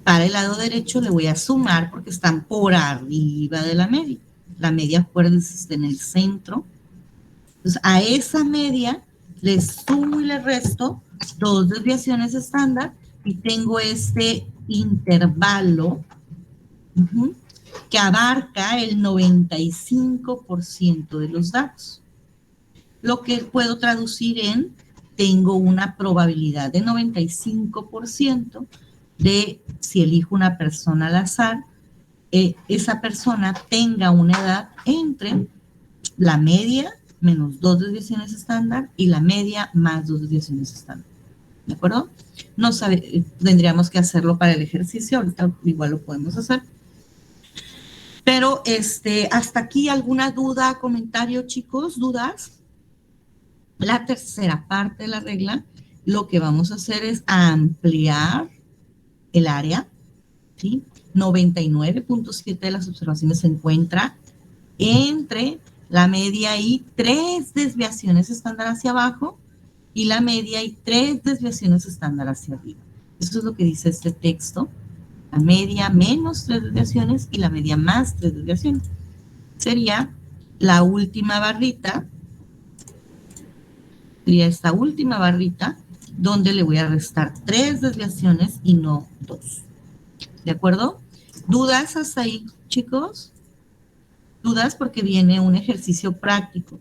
Para el lado derecho le voy a sumar porque están por arriba de la media. La media, acuérdense, está en el centro. Entonces, a esa media le sumo y le resto 2 desviaciones estándar y tengo este intervalo que abarca el 95% de los datos. Lo que puedo traducir en, tengo una probabilidad de 95% de, si elijo una persona al azar, esa persona tenga una edad entre la media menos 2 desviaciones estándar y la media más 2 desviaciones estándar. ¿De acuerdo? No tendríamos que hacerlo para el ejercicio, ahorita igual lo podemos hacer. Pero hasta aquí, ¿alguna duda, comentario, chicos? ¿Dudas? La tercera parte de la regla, lo que vamos a hacer es ampliar el área, ¿sí? 99.7 de las observaciones se encuentra entre la media y 3 desviaciones estándar hacia abajo y la media y 3 desviaciones estándar hacia arriba. Eso es lo que dice este texto. La media menos 3 desviaciones y la media más 3 desviaciones. Sería la última barrita, sería esta última barrita, donde le voy a restar 3 desviaciones y no 2. ¿De acuerdo? ¿Dudas hasta ahí, chicos? Dudas porque viene un ejercicio práctico.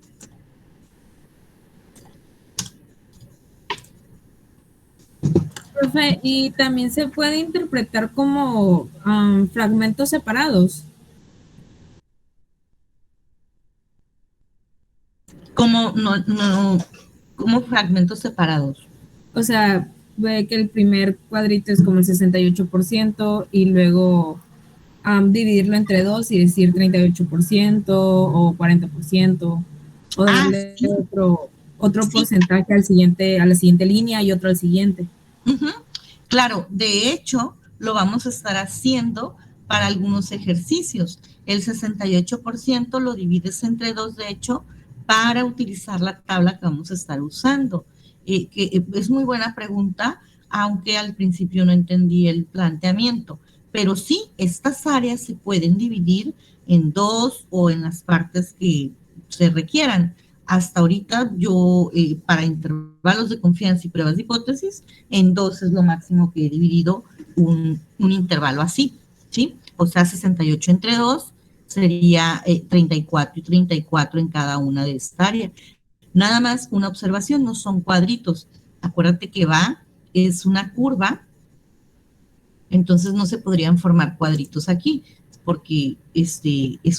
Profe, y también se puede interpretar como fragmentos separados. Como fragmentos separados. O sea, ve que el primer cuadrito es como el 68% y luego dividirlo entre dos y decir 38% o 40%, o darle Sí. otro Sí. porcentaje al siguiente, a la siguiente línea y otro al siguiente. Claro, de hecho, lo vamos a estar haciendo para algunos ejercicios. El 68% lo divides entre dos, de hecho, para utilizar la tabla que vamos a estar usando. Es muy buena pregunta, aunque al principio no entendí el planteamiento. Pero sí, estas áreas se pueden dividir en dos o en las partes que se requieran. Hasta ahorita yo, para intervalos de confianza y pruebas de hipótesis, en dos es lo máximo que he dividido un intervalo así, ¿sí? O sea, 68 entre 2 sería 34 y 34 en cada una de estas áreas. Nada más una observación, no son cuadritos. Acuérdate que es una curva, entonces no se podrían formar cuadritos aquí, porque es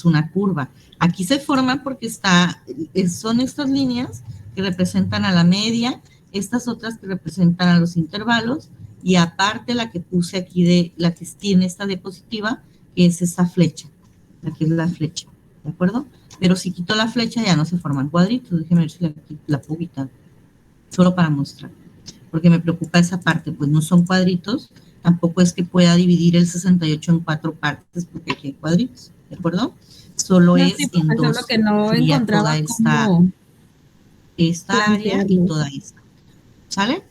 una curva. Aquí se forman porque son estas líneas que representan a la media, estas otras que representan a los intervalos, y aparte la que puse aquí, la que tiene esta diapositiva, que es esa flecha, la que es la flecha, ¿de acuerdo? Pero si quito la flecha ya no se forman cuadritos. Déjenme ver si la puedo quitar, solo para mostrar, porque me preocupa esa parte, pues no son cuadritos. Tampoco es que pueda dividir el 68 en 4 partes porque aquí hay cuadritos, ¿de acuerdo? Solo No, es sí, en solo dos. que no Sería encontraba toda cómo esta área y plantearlo. toda esta. ¿Sale?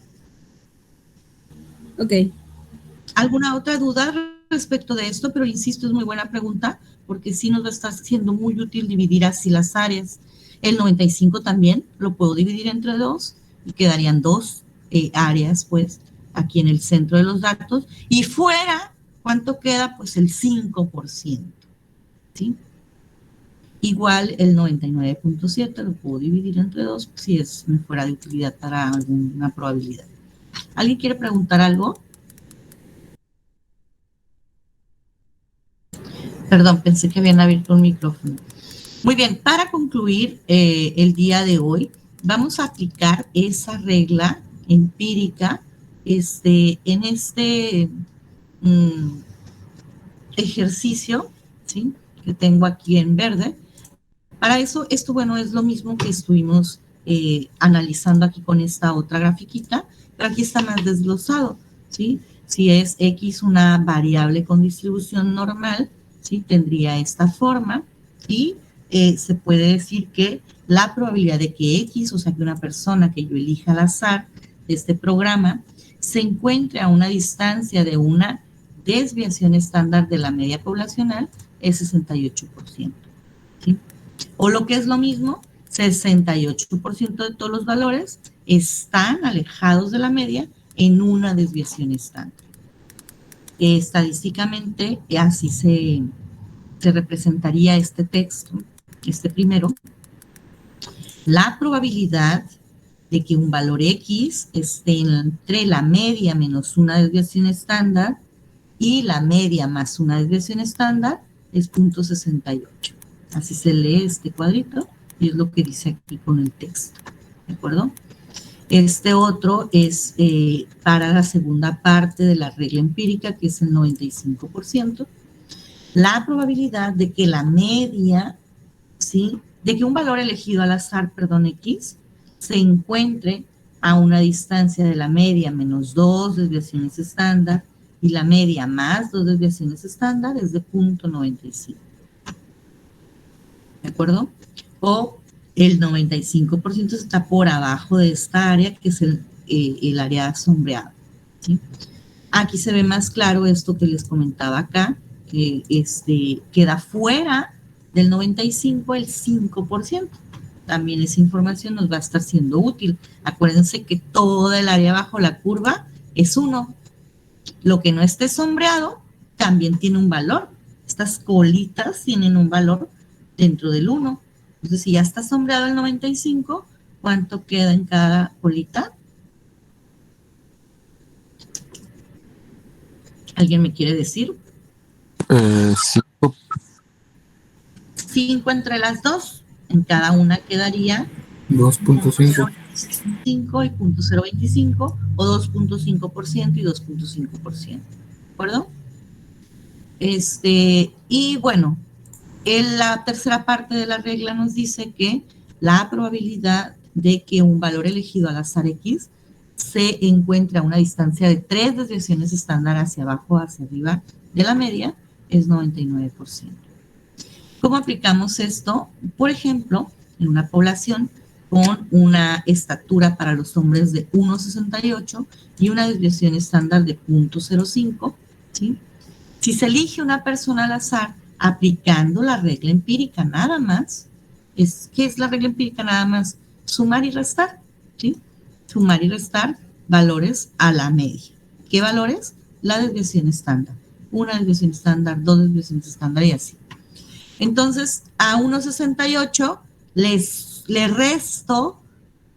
Ok. ¿Alguna otra duda respecto de esto? Pero insisto, es muy buena pregunta porque sí nos va a estar siendo muy útil dividir así las áreas. El 95 también lo puedo dividir entre dos y quedarían dos áreas, pues, aquí en el centro de los datos. Y fuera, ¿cuánto queda? Pues el 5%, ¿sí? Igual el 99.7 lo puedo dividir entre dos si me fuera de utilidad para alguna probabilidad. ¿Alguien quiere preguntar algo? Perdón, pensé que habían abierto un micrófono. Muy bien, para concluir el día de hoy, vamos a aplicar esa regla empírica en este ejercicio, ¿sí? Que tengo aquí en verde. Para eso, esto, bueno, es lo mismo que estuvimos analizando aquí con esta otra grafiquita, pero aquí está más desglosado, ¿sí? Si es X una variable con distribución normal, ¿sí? Tendría esta forma y se puede decir que la probabilidad de que X, o sea, que una persona que yo elija al azar de este programa, se encuentre a una distancia de una desviación estándar de la media poblacional es 68%, ¿sí? O lo que es lo mismo, 68% de todos los valores están alejados de la media en una desviación estándar. Estadísticamente, así se representaría este texto, este primero. La probabilidad de que un valor X esté entre la media menos una desviación estándar y la media más una desviación estándar es 0.68. Así se lee este cuadrito y es lo que dice aquí con el texto, ¿de acuerdo? Este otro es para la segunda parte de la regla empírica, que es el 95%. La probabilidad de que la media, ¿sí? De que un valor elegido al azar, perdón, X, se encuentre a una distancia de la media menos 2 desviaciones estándar y la media más 2 desviaciones estándar es de 0.95. ¿De acuerdo? O el 95% está por abajo de esta área, que es el área sombreada, ¿sí? Aquí se ve más claro esto que les comentaba acá, que queda fuera del 95 el 5%. También esa información nos va a estar siendo útil. Acuérdense que toda el área bajo la curva es 1. Lo que no esté sombreado también tiene un valor. Estas colitas tienen un valor dentro del 1. Entonces, si ya está sombreado el 95, ¿cuánto queda en cada colita? ¿Alguien me quiere decir? 5. 5 entre las dos, en cada una quedaría 2.5. 5 y 0.025 o 2.5% y 2.5%, ¿de acuerdo? Y bueno, en la tercera parte de la regla nos dice que la probabilidad de que un valor elegido al azar X se encuentre a una distancia de 3 desviaciones estándar hacia abajo o hacia arriba de la media es 99%. ¿Cómo aplicamos esto? Por ejemplo, en una población con una estatura para los hombres de 1,68 y una desviación estándar de 0.05, ¿sí? Si se elige una persona al azar aplicando la regla empírica nada más, ¿qué es la regla empírica nada más? Sumar y restar, ¿sí? Sumar y restar valores a la media. ¿Qué valores? La desviación estándar. Una desviación estándar, dos desviaciones estándar y así. Entonces, a 1,68 le resto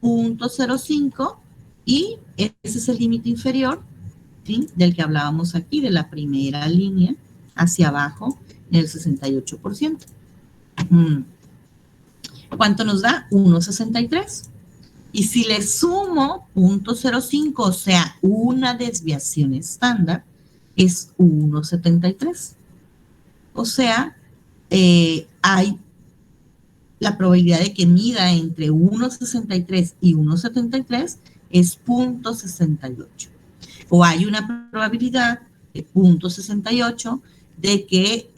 0.05 y ese es el límite inferior, ¿sí? Del que hablábamos aquí, de la primera línea hacia abajo, en el 68%. ¿Cuánto nos da? 1,63. Y si le sumo 0.05, o sea, una desviación estándar, es 1,73. O sea, hay la probabilidad de que mida entre 1,63 y 1,73 es 0.68. O hay una probabilidad de 0.68 de que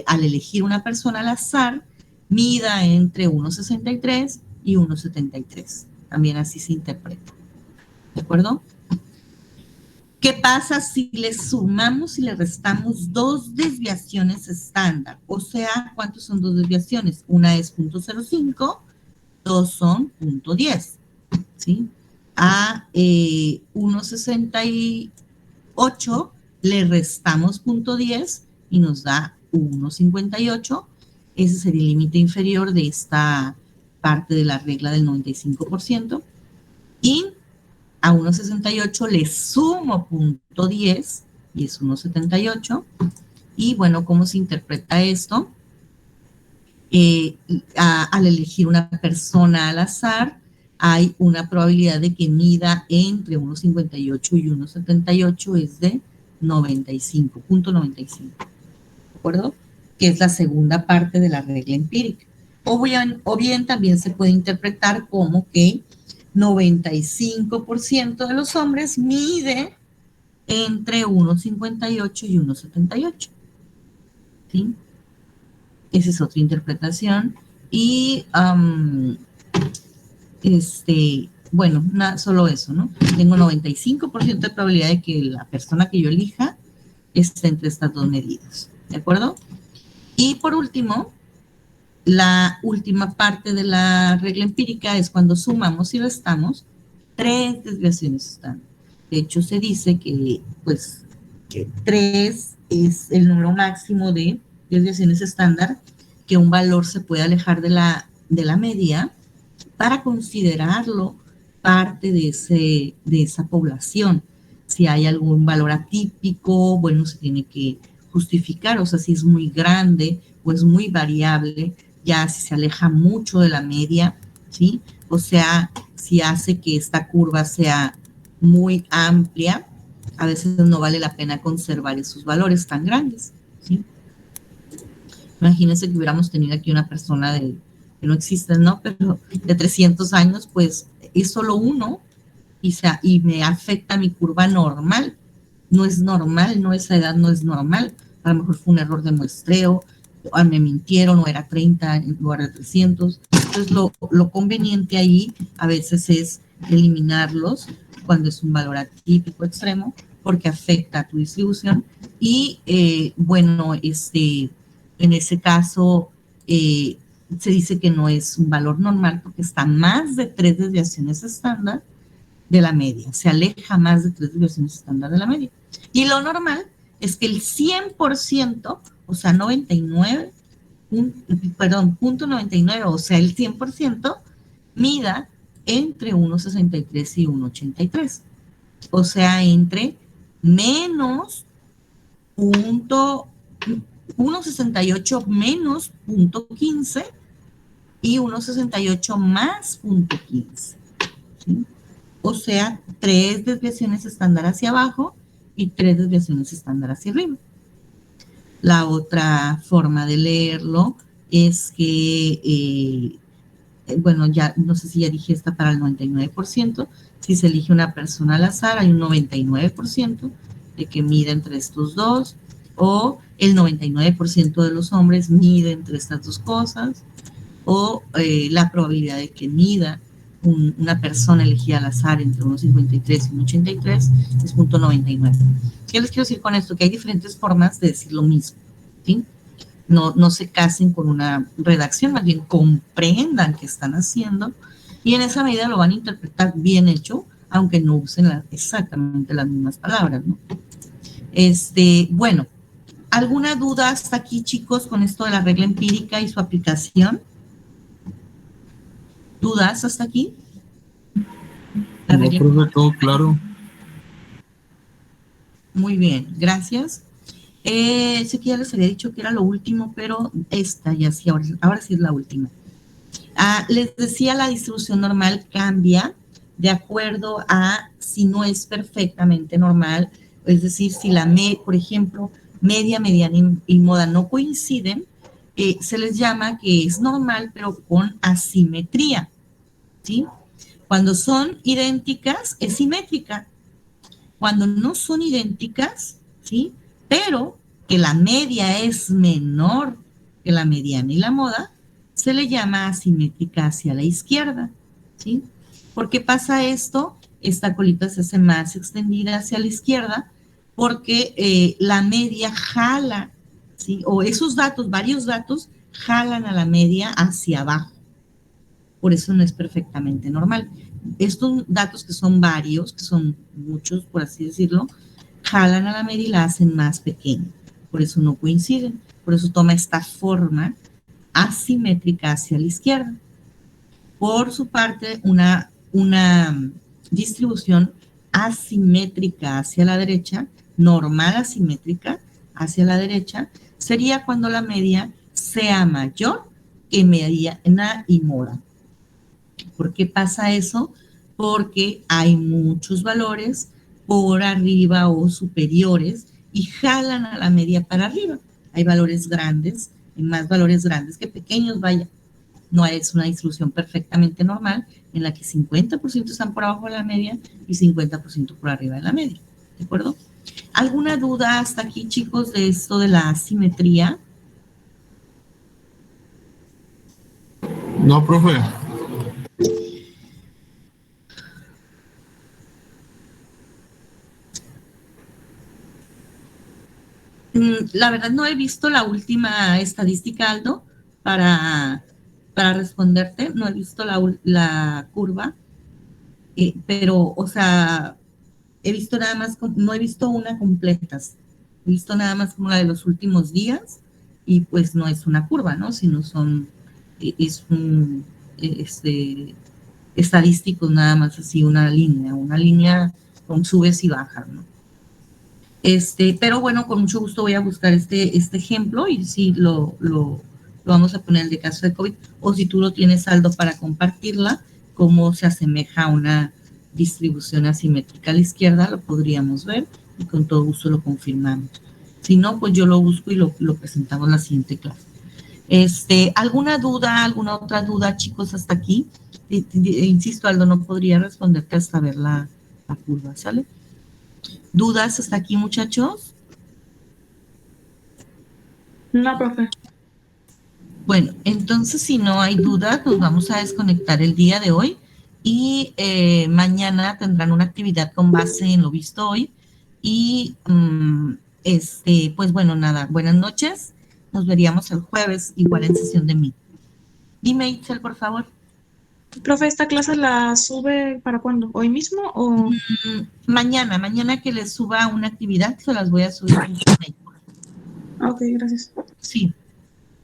al elegir una persona al azar mida entre 1,63 y 1,73. También así se interpreta. ¿De acuerdo? ¿Qué pasa si le sumamos y le restamos dos desviaciones estándar? O sea, ¿cuántos son dos desviaciones? Una es 0.05, dos son 0.10, ¿sí? A 1,68 le restamos 0.10 y nos da 1,58. Ese sería el límite inferior de esta parte de la regla del 95%. Y a 1,68 le sumo 0.10 y es 1,78. Y bueno, ¿cómo se interpreta esto? Al elegir una persona al azar, hay una probabilidad de que mida entre 1,58 y 1,78, es de 95.95. ¿De acuerdo? Que es la segunda parte de la regla empírica. O bien también se puede interpretar como que 95% de los hombres mide entre 1,58 y 1,78. ¿Sí? Esa es otra interpretación. Y, bueno, solo eso, ¿no? Tengo 95% de probabilidad de que la persona que yo elija esté entre estas dos medidas. ¿De acuerdo? Y por último, la última parte de la regla empírica es cuando sumamos y restamos 3 desviaciones estándar. De hecho, se dice que, pues, que 3 es el número máximo de desviaciones estándar que un valor se puede alejar de la media para considerarlo parte de esa población. Si hay algún valor atípico, bueno, se tiene que justificar, o sea, si es muy grande o es muy variable, ya si se aleja mucho de la media, ¿sí? O sea, si hace que esta curva sea muy amplia, a veces no vale la pena conservar esos valores tan grandes, ¿sí? Imagínense que hubiéramos tenido aquí una persona que no existe, ¿no? Pero de 300 años, pues es solo uno y me afecta mi curva normal. No es normal, no, esa edad no es normal. A lo mejor fue un error de muestreo, o me mintieron, o era 30 en lugar de 300. Entonces, lo conveniente ahí a veces es eliminarlos cuando es un valor atípico extremo, porque afecta a tu distribución. Y, bueno, en ese caso, se dice que no es un valor normal porque está más de 3 desviaciones estándar de la media, se aleja más de 3 desviaciones estándar de la media. Y lo normal es que el 100%, o sea, 0.99, o sea, el 100%, mida entre 1,63 y 1,83. O sea, entre menos 1,68 menos 0,15 y 1,68 más 0,15. ¿Sí? O sea, 3 desviaciones estándar hacia abajo y 3 desviaciones estándar hacia arriba. La otra forma de leerlo es que, bueno, ya no sé si ya dije esta para el 99%, si se elige una persona al azar, hay un 99% de que mide entre estos dos, o el 99% de los hombres mide entre estas dos cosas, o la probabilidad de que mida una persona elegida al azar entre 1,53 y 1,83 es 0,99. ¿Qué les quiero decir con esto? Que hay diferentes formas de decir lo mismo, ¿sí? No se casen con una redacción, más bien comprendan qué están haciendo y en esa medida lo van a interpretar bien hecho, aunque no usen exactamente las mismas palabras, ¿no? Bueno, ¿alguna duda hasta aquí, chicos, con esto de la regla empírica y su aplicación? ¿Dudas hasta aquí? No, profe, todo claro. Muy bien, gracias. Sé que ya les había dicho que era lo último, pero esta ya sí, ahora sí es la última. Les decía, la distribución normal cambia de acuerdo a si no es perfectamente normal, es decir, si por ejemplo, media, mediana y moda no coinciden, se les llama que es normal, pero con asimetría, ¿sí? Cuando son idénticas, es simétrica. Cuando no son idénticas, ¿sí? Pero que la media es menor que la mediana y la moda, se le llama asimétrica hacia la izquierda, ¿sí? ¿Por qué pasa esto? Esta colita se hace más extendida hacia la izquierda porque la media jala, ¿sí? O esos datos, varios datos, jalan a la media hacia abajo. Por eso no es perfectamente normal. Estos datos que son varios, que son muchos, por así decirlo, jalan a la media y la hacen más pequeña. Por eso no coinciden. Por eso toma esta forma asimétrica hacia la izquierda. Por su parte, una distribución asimétrica hacia la derecha, normal asimétrica hacia la derecha, sería cuando la media sea mayor que mediana y moda. ¿Por qué pasa eso? Porque hay muchos valores por arriba o superiores y jalan a la media para arriba. Hay valores grandes, hay más valores grandes que pequeños, vaya. No es una distribución perfectamente normal en la que 50% están por abajo de la media y 50% por arriba de la media. ¿De acuerdo? ¿Alguna duda hasta aquí, chicos, de esto de la asimetría? No, profe. La verdad no he visto la última estadística, Aldo, para responderte. No he visto la curva, pero, o sea, he visto nada más, no he visto una completa. He visto nada más como la de los últimos días y pues no es una curva, ¿no? Sino es un, estadístico nada más así, una línea con subes y bajas, ¿no? Pero bueno, con mucho gusto voy a buscar este ejemplo y sí lo vamos a poner en el caso de COVID, o si tú lo tienes, Aldo, para compartirla, cómo se asemeja a una distribución asimétrica a la izquierda, lo podríamos ver y con todo gusto lo confirmamos. Si no, pues yo lo busco y lo presentamos en la siguiente clase. ¿Alguna duda, alguna otra duda, chicos, hasta aquí? Insisto, Aldo, no podría responderte hasta ver la curva, ¿sale? ¿Dudas hasta aquí, muchachos? No, profe. Bueno, entonces si no hay dudas, nos vamos a desconectar el día de hoy y mañana tendrán una actividad con base en lo visto hoy y pues bueno, nada, buenas noches, nos veríamos el jueves igual en sesión de Meet. Dime, Itzel, por favor. Profe, ¿esta clase la sube para cuándo? ¿Hoy mismo o...? Mañana que les suba una actividad, se las voy a subir en Gmail. Ok, gracias. Sí.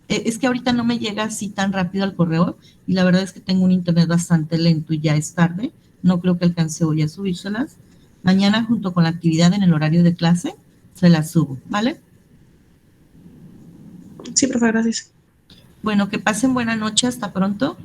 Es que ahorita no me llega así tan rápido al correo y la verdad es que tengo un internet bastante lento y ya es tarde. No creo que alcance hoy a subírselas, Mañana junto con la actividad en el horario de clase se las subo, ¿vale? Sí, profe, gracias. Bueno, que pasen buena noche, hasta pronto.